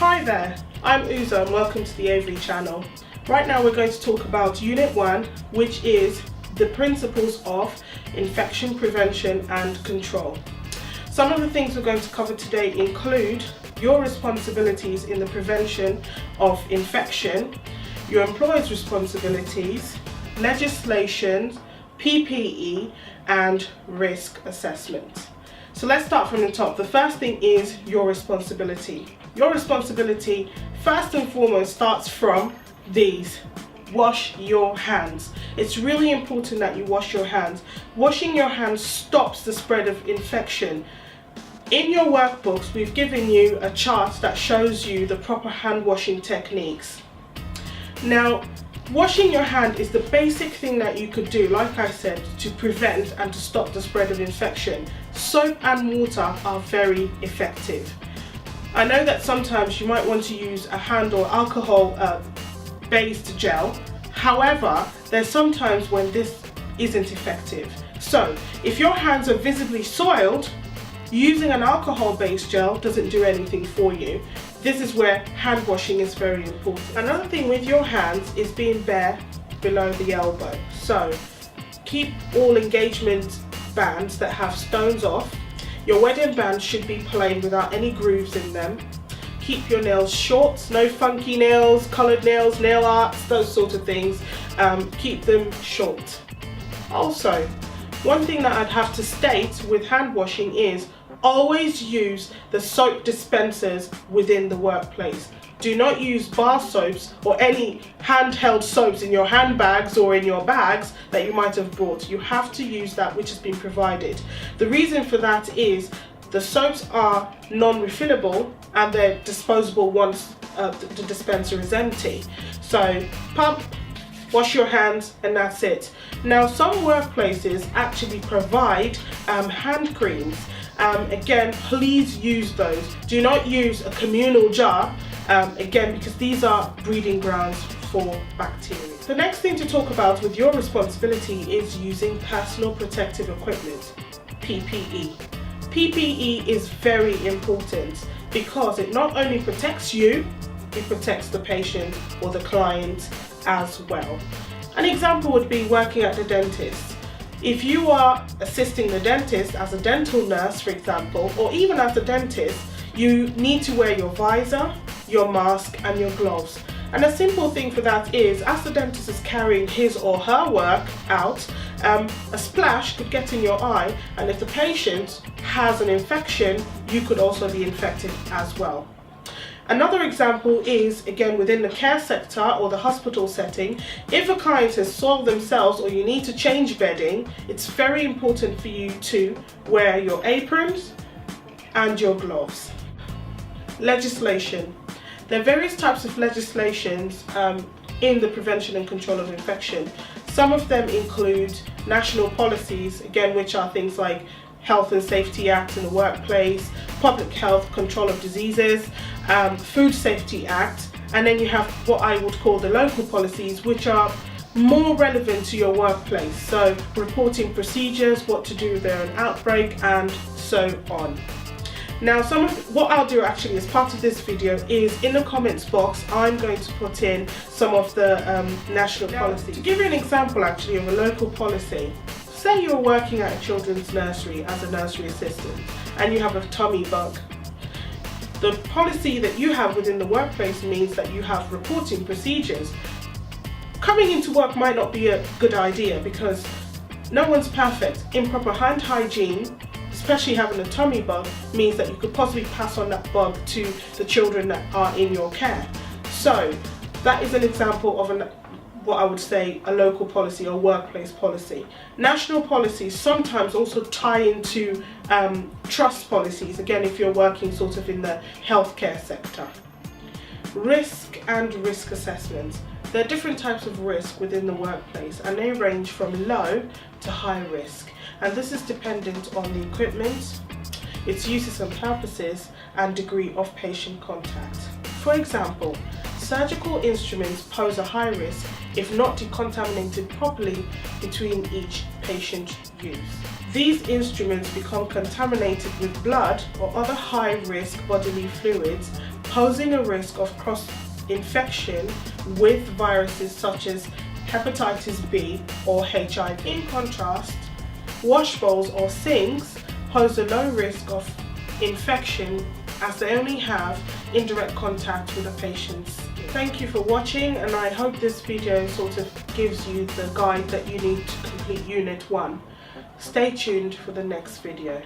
Hi there, I'm Uzo and welcome to the Avery channel. Right now we're going to talk about Unit 1, which is the principles of infection prevention and control. Some of the things we're going to cover today include your responsibilities in the prevention of infection, your employer's responsibilities, legislation, PPE, and risk assessment. So let's start from the top. The first thing is your responsibility. Your responsibility, first and foremost, starts from these. Wash your hands. It's really important that you wash your hands. Washing your hands stops the spread of infection. In your workbooks, we've given you a chart that shows you the proper hand washing techniques. Now, washing your hand is the basic thing that you could do, like I said, to prevent and to stop the spread of infection. Soap and water are very effective. I know that sometimes you might want to use a hand or alcohol based gel. However, there's sometimes when this isn't effective. So if your hands are visibly soiled, using an alcohol based gel doesn't do anything for you. This is where hand washing is very important. Another thing with your hands is being bare below the elbow. So keep all engagement bands that have stones off. Your wedding bands should be plain without any grooves in them. Keep your nails short, no funky nails, coloured nails, nail arts, those sort of things. Keep them short. Also, one thing that I'd have to state with hand washing is always use the soap dispensers within the workplace. Do not use bar soaps or any handheld soaps in your handbags or in your bags that you might have brought. You have to use that which has been provided. The reason for that is the soaps are non-refillable and they're disposable once the dispenser is empty. So pump, wash your hands, and that's it. Now, some workplaces actually provide hand creams. Again, please use those. Do not use a communal jar, again, because these are breeding grounds for bacteria. The next thing to talk about with your responsibility is using personal protective equipment, PPE. PPE is very important because it not only protects you, it protects the patient or the client as well. An example would be working at the dentist. If you are assisting the dentist as a dental nurse, for example, or even as a dentist, you need to wear your visor, your mask, and your gloves. And a simple thing for that is, as the dentist is carrying his or her work out, a splash could get in your eye, and if the patient has an infection, you could also be infected as well. Another example is, again, within the care sector or the hospital setting, if a client has soiled themselves or you need to change bedding, it's very important for you to wear your aprons and your gloves. Legislation. There are various types of legislations in the prevention and control of infection. Some of them include national policies, again, which are things like Health and Safety Act in the workplace, Public Health Control of Diseases, Food Safety Act, and then you have what I would call the local policies, which are more relevant to your workplace. So reporting procedures, what to do if there's an outbreak, and so on. Now, what I'll do actually as part of this video is in the comments box, I'm going to put in some of the national policies. To give you an example actually of a local policy, say you're working at a children's nursery as a nursery assistant and you have a tummy bug. The policy that you have within the workplace means that you have reporting procedures. Coming into work might not be a good idea because no one's perfect. Improper hand hygiene, especially having a tummy bug, means that you could possibly pass on that bug to the children that are in your care. So that is an example of what I would say a local policy or workplace policy. National policies sometimes also tie into trust policies, again, if you're working sort of in the healthcare sector. Risk and risk assessments. There are different types of risk within the workplace and they range from low to high risk. And this is dependent on the equipment, its uses and purposes, and degree of patient contact. For example, surgical instruments pose a high risk if not decontaminated properly between each patient use. These instruments become contaminated with blood or other high-risk bodily fluids, posing a risk of cross-infection with viruses such as hepatitis B or HIV. In contrast, wash bowls or sinks pose a low risk of infection as they only have indirect contact with the patient's skin. Thank you for watching, and I hope this video sort of gives you the guide that you need to complete Unit 1. Stay tuned for the next video.